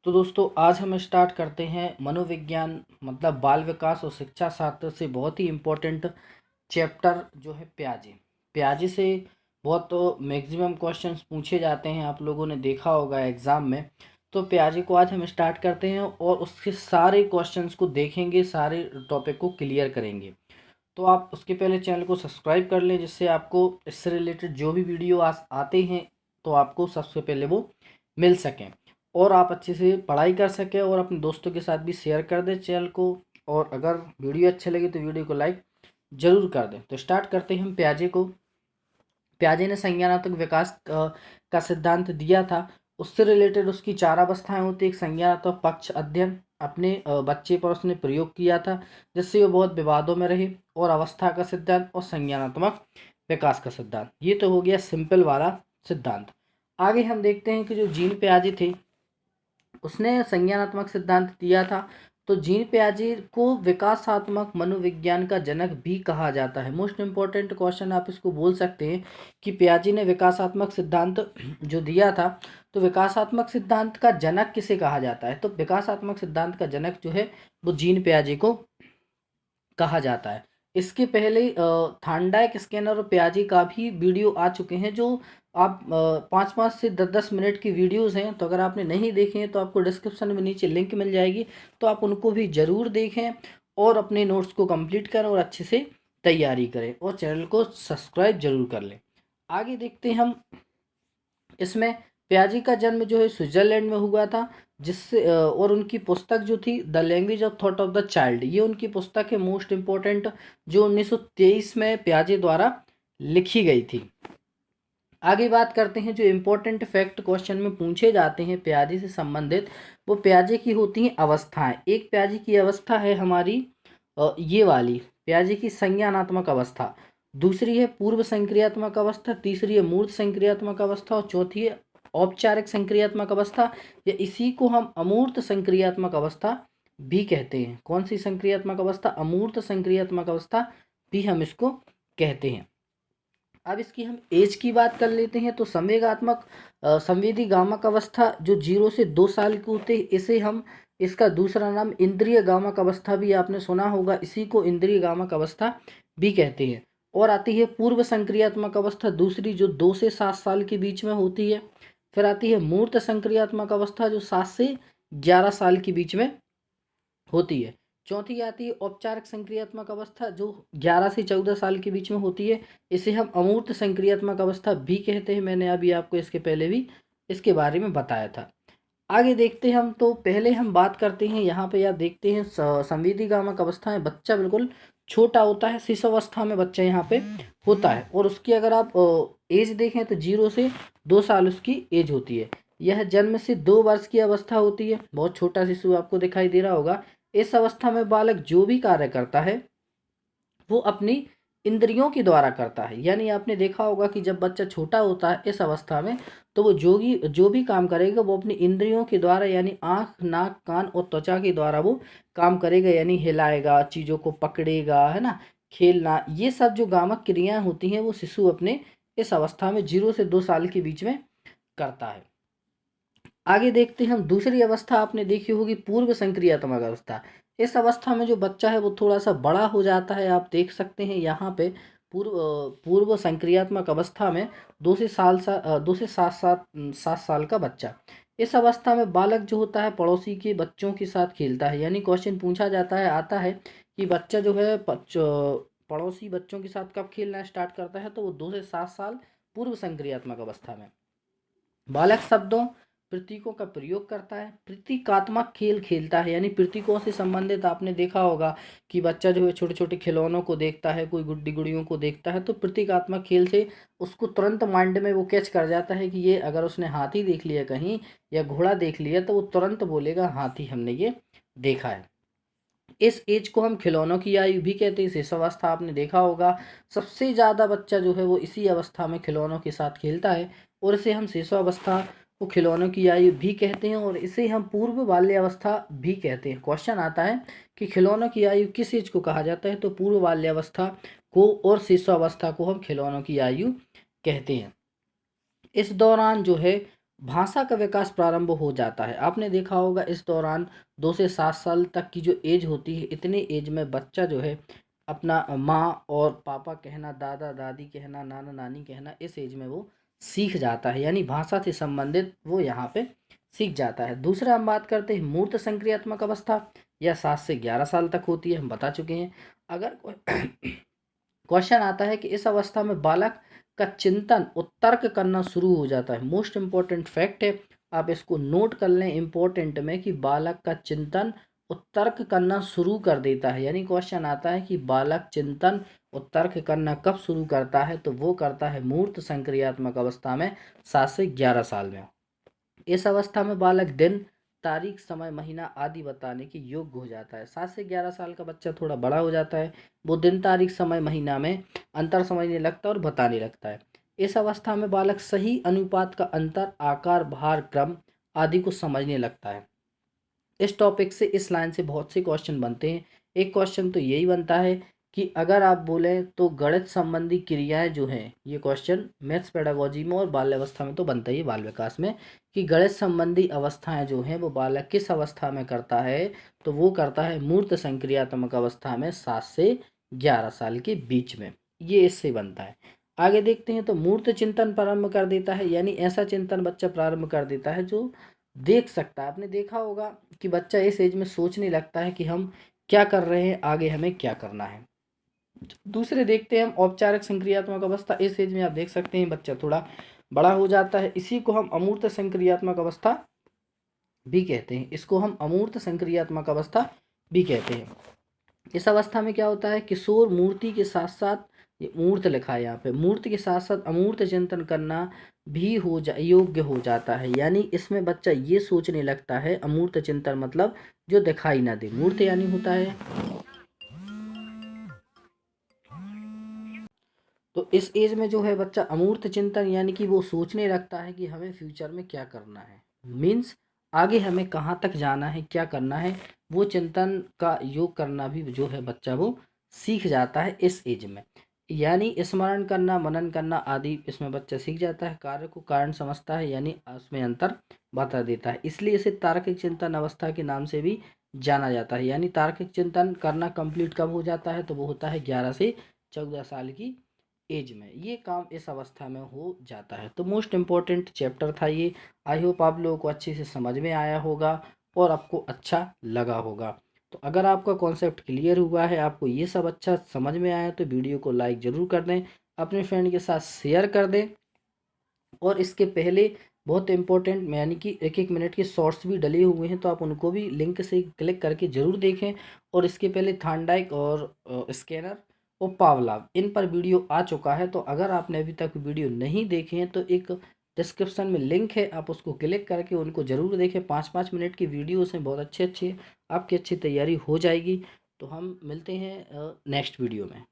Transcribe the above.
तो दोस्तों आज हम स्टार्ट करते हैं मनोविज्ञान मतलब बाल विकास और शिक्षा शास्त्र से बहुत ही इम्पोर्टेंट चैप्टर जो है प्याजे। प्याजे से बहुत मैक्सिमम क्वेश्चंस पूछे जाते हैं, आप लोगों ने देखा होगा एग्ज़ाम में। तो प्याजे को आज हम स्टार्ट करते हैं और उसके सारे क्वेश्चंस को देखेंगे, सारे टॉपिक को क्लियर करेंगे। तो आप उसके पहले चैनल को सब्सक्राइब कर लें, जिससे आपको इससे रिलेटेड जो भी वीडियो आते हैं तो आपको सबसे पहले वो मिल सकें और आप अच्छे से पढ़ाई कर सकें और अपने दोस्तों के साथ भी शेयर कर दें चैनल को। और अगर वीडियो अच्छे लगे तो वीडियो को लाइक ज़रूर कर दें। तो स्टार्ट करते हैं हम प्याजे को। प्याजे ने संज्ञानात्मक विकास का सिद्धांत दिया था। उससे रिलेटेड उसकी चार अवस्थाएं होती। एक संज्ञानात्मक पक्ष अध्ययन अपने बच्चे पर उसने प्रयोग किया था, जिससे वो बहुत विवादों में रहे। और अवस्था का सिद्धांत और संज्ञानात्मक विकास का सिद्धांत, ये तो हो गया सिंपल वाला सिद्धांत। आगे हम देखते हैं कि जो जीन प्याजे थे उसने संज्ञानात्मक सिद्धांत दिया था। तो जीन प्याजे को विकासात्मक मनोविज्ञान का जनक भी कहा जाता है। मोस्ट इम्पोर्टेंट क्वेश्चन आप इसको बोल सकते हैं कि प्याजे ने विकासात्मक सिद्धांत जो दिया था, तो विकासात्मक सिद्धांत का जनक किसे कहा जाता है? तो विकासात्मक सिद्धांत का जनक जो है वो जीन प्याजे को कहा जाता है। इसके पहले थांडाइक स्कैनर और प्याजे का भी वीडियो आ चुके हैं, जो आप 5-5 से 10-10 मिनट की वीडियोस हैं। तो अगर आपने नहीं देखे हैं तो आपको डिस्क्रिप्शन में नीचे लिंक मिल जाएगी, तो आप उनको भी ज़रूर देखें और अपने नोट्स को कंप्लीट करें और अच्छे से तैयारी करें और चैनल को सब्सक्राइब जरूर कर लें। आगे देखते हैं हम इसमें। प्याजी का जन्म जो है स्विट्जरलैंड में हुआ था, जिससे और उनकी पुस्तक जो थी the language of thought of the child, ये उनकी पुस्तक है मोस्ट इम्पोर्टेंट, जो 1923 में प्याजे द्वारा लिखी गई थी। आगे बात करते हैं जो इम्पोर्टेंट फैक्ट क्वेश्चन में पूछे जाते हैं प्याजे से संबंधित, वो प्याजे की होती हैं अवस्थाएं। एक प्याजे की अवस्था है हमारी ये वाली प्याजे की संज्ञानात्मक अवस्था, दूसरी है पूर्व संक्रियात्मक अवस्था, तीसरी है मूर्त संक्रियात्मक अवस्था और चौथी है औपचारिक संक्रियात्मक अवस्था, या इसी को हम अमूर्त संक्रियात्मक अवस्था भी कहते हैं। कौन सी संक्रियात्मक अवस्था? अमूर्त संक्रियात्मक अवस्था भी हम इसको कहते हैं। अब इसकी हम एज की बात कर लेते हैं। तो संवेगात्मक संवेदी गामक अवस्था जो 0 से 2 साल की होती है, इसे हम इसका दूसरा नाम इंद्रिय गामक अवस्था भी आपने सुना होगा, इसी को इंद्रिय गामक अवस्था भी कहते हैं। और आती है पूर्व संक्रियात्मक अवस्था दूसरी, जो 2 से 7 साल के बीच में होती है। फिर आती है मूर्त संक्रियात्मक अवस्था जो 7 से 11 साल के बीच में होती है। चौथी आती है औपचारिक संक्रियात्मक अवस्था जो 11 से 14 साल के बीच में होती है, इसे हम अमूर्त संक्रियात्मक अवस्था भी कहते हैं। मैंने अभी आपको इसके पहले भी इसके बारे में बताया था। आगे देखते हैं हम। तो पहले हम बात करते हैं, यहाँ पे आप देखते हैं संवेदीगामक अवस्था में बच्चा बिल्कुल छोटा होता है, शिशु अवस्था में बच्चा यहाँ पे होता है। और उसकी अगर आप एज देखें तो 0 से 2 साल उसकी एज होती है। यह जन्म से 2 वर्ष की अवस्था होती है। बहुत छोटा शिशु आपको दिखाई दे रहा होगा। इस अवस्था में बालक जो भी कार्य करता है वो अपनी इंद्रियों के द्वारा करता है। यानी आपने देखा होगा कि जब बच्चा छोटा होता है इस अवस्था में, तो वो जो भी काम करेगा वो अपनी इंद्रियों के द्वारा, यानी आँख, नाक, कान और त्वचा के द्वारा वो काम करेगा। यानी हिलाएगा, चीज़ों को पकड़ेगा, है ना, खेलना, ये सब जो गामक क्रियाएं होती हैं वो शिशु अपने इस अवस्था में 0 से 2 साल के बीच में करता है। आगे देखते हैं हम दूसरी अवस्था, आपने देखी होगी पूर्व संक्रियात्मक अवस्था। इस अवस्था में जो बच्चा है वो थोड़ा सा बड़ा हो जाता है। आप देख सकते हैं यहाँ पे पूर्व संक्रियात्मक अवस्था में 2 से 7 साल का बच्चा। इस अवस्था में बालक जो होता है पड़ोसी के बच्चों के साथ खेलता है। यानी क्वेश्चन पूछा जाता है, आता है कि बच्चा जो है पड़ोसी बच्चों के साथ कब खेलना स्टार्ट करता है? तो वो 2 से 7 साल पूर्व संक्रियात्मक अवस्था में। बालक शब्दों प्रतीकों का प्रयोग करता है, प्रतीकात्मक खेल खेलता है। यानी प्रतीकों से संबंधित आपने देखा होगा कि बच्चा जो है छोटे छोटे खिलौनों को देखता है, कोई गुड्डी गुड़ियों को देखता है, तो प्रतीकात्मक खेल से उसको तुरंत माइंड में वो कैच कर जाता है कि ये, अगर उसने हाथी देख लिया कहीं या घोड़ा देख लिया तो वो तुरंत बोलेगा हाथी, हमने ये देखा है। इस एज को हम खिलौनों की आयु भी कहते हैं। इस अवस्था आपने देखा होगा सबसे ज़्यादा बच्चा जो है वो इसी अवस्था में खिलौनों के साथ खेलता है, और इसे हम शिशु अवस्था को खिलौनों की आयु भी कहते हैं, और इसे हम पूर्व बाल्यावस्था भी कहते हैं। क्वेश्चन आता है कि खिलौनों की आयु किस एज को कहा जाता है? तो पूर्व बाल्यावस्था को और शिशु अवस्था को हम खिलौनों की आयु कहते हैं। इस दौरान जो है भाषा का विकास प्रारंभ हो जाता है। आपने देखा होगा इस दौरान 2 से 7 साल तक की जो एज होती है, इतने एज में बच्चा जो है अपना माँ और पापा कहना, दादा दादी कहना, नाना नानी कहना, इस एज में वो सीख जाता है, यानी भाषा से संबंधित वो यहाँ पे सीख जाता है। दूसरा हम बात करते हैं मूर्त संक्रियात्मक अवस्था, यह 7 से 11 साल तक होती है, हम बता चुके हैं। अगर क्वेश्चन आता है कि इस अवस्था में बालक का चिंतन और तर्क करना शुरू हो जाता है। मोस्ट इम्पोर्टेंट फैक्ट है, आप इसको नोट कर लें इम्पोर्टेंट में, कि बालक का चिंतन और तर्क करना शुरू कर देता है। यानी क्वेश्चन आता है कि बालक चिंतन और तर्क करना कब शुरू करता है, तो वो करता है मूर्त संक्रियात्मक अवस्था में, 7 से 11 साल में। इस अवस्था में बालक दिन, तारीख, समय, महीना आदि बताने के योग्य हो जाता है। 7 से 11 साल का बच्चा थोड़ा बड़ा हो जाता है, वो दिन, तारीख, समय, महीना में अंतर समझने लगता है और बताने लगता है। इस अवस्था में बालक सही अनुपात का अंतर, आकार, भार, क्रम आदि को समझने लगता है। इस टॉपिक से, इस लाइन से बहुत से क्वेश्चन बनते हैं। एक क्वेश्चन तो यही बनता है कि अगर आप बोलें तो गणित संबंधी क्रियाएं जो हैं, ये क्वेश्चन मैथ्स पेडागोजी में और बाल्यावस्था में तो बनता ही है, बाल विकास में, कि गणित संबंधी अवस्थाएं जो हैं वो बालक किस अवस्था में करता है, तो वो करता है मूर्त संक्रियात्मक अवस्था में, 7 से 11 साल के बीच में। ये इससे बनता है। आगे देखते हैं, तो मूर्त चिंतन प्रारंभ कर देता है, यानी ऐसा चिंतन बच्चा प्रारंभ कर देता है जो देख सकता है। आपने देखा होगा कि बच्चा इस एज में सोचने लगता है कि हम क्या कर रहे हैं, आगे हमें क्या करना है। दूसरे देखते हैं हम औपचारिक संक्रियात्मक अवस्था। इस एज में आप देख सकते हैं बच्चा थोड़ा बड़ा हो जाता है, इसी को हम अमूर्त संक्रियात्मक अवस्था भी कहते हैं। इसको हम अमूर्त संक्रियात्मक अवस्था भी कहते हैं। इस अवस्था में क्या होता है, किशोर मूर्ति के साथ साथ, ये मूर्त लिखा है यहाँ पे, मूर्ति के साथ साथ अमूर्त चिंतन करना भी योग्य हो जाता है। यानी इसमें बच्चा ये सोचने लगता है, अमूर्त चिंतन मतलब जो दिखाई ना दे, मूर्त यानी होता है। तो इस एज में जो है बच्चा अमूर्त चिंतन, यानी कि वो सोचने लगता है कि हमें फ्यूचर में क्या करना है, मीन्स आगे हमें कहाँ तक जाना है, क्या करना है, वो चिंतन का योग करना भी जो है बच्चा वो सीख जाता है इस एज में। यानी स्मरण करना, मनन करना आदि इसमें बच्चा सीख जाता है, कार्य को कारण समझता है, यानी उसमें अंतर बता देता है। इसलिए इसे तार्किक चिंतन अवस्था के नाम से भी जाना जाता है। यानी तार्किक चिंतन करना कंप्लीट कब हो जाता है, तो वो होता है 11 से 14 साल की एज में, ये काम इस अवस्था में हो जाता है। तो मोस्ट इम्पोर्टेंट चैप्टर था ये। आई होप आप लोगों को अच्छे से समझ में आया होगा और आपको अच्छा लगा होगा। तो अगर आपका कॉन्सेप्ट क्लियर हुआ है, आपको ये सब अच्छा समझ में आया, तो वीडियो को लाइक ज़रूर कर दें, अपने फ्रेंड के साथ शेयर कर दें। और इसके पहले बहुत इंपॉर्टेंट, यानी कि 1-1 मिनट के शॉर्ट्स भी डले हुए हैं, तो आप उनको भी लिंक से क्लिक करके ज़रूर देखें। और इसके पहले थांडाइक और स्कैनर और पावलाव, इन पर वीडियो आ चुका है। तो अगर आपने अभी तक वीडियो नहीं देखे हैं तो एक डिस्क्रिप्शन में लिंक है, आप उसको क्लिक करके उनको ज़रूर देखें। 5-5 मिनट की वीडियोस हैं, बहुत अच्छे अच्छे, आपकी अच्छी तैयारी हो जाएगी। तो हम मिलते हैं नेक्स्ट वीडियो में।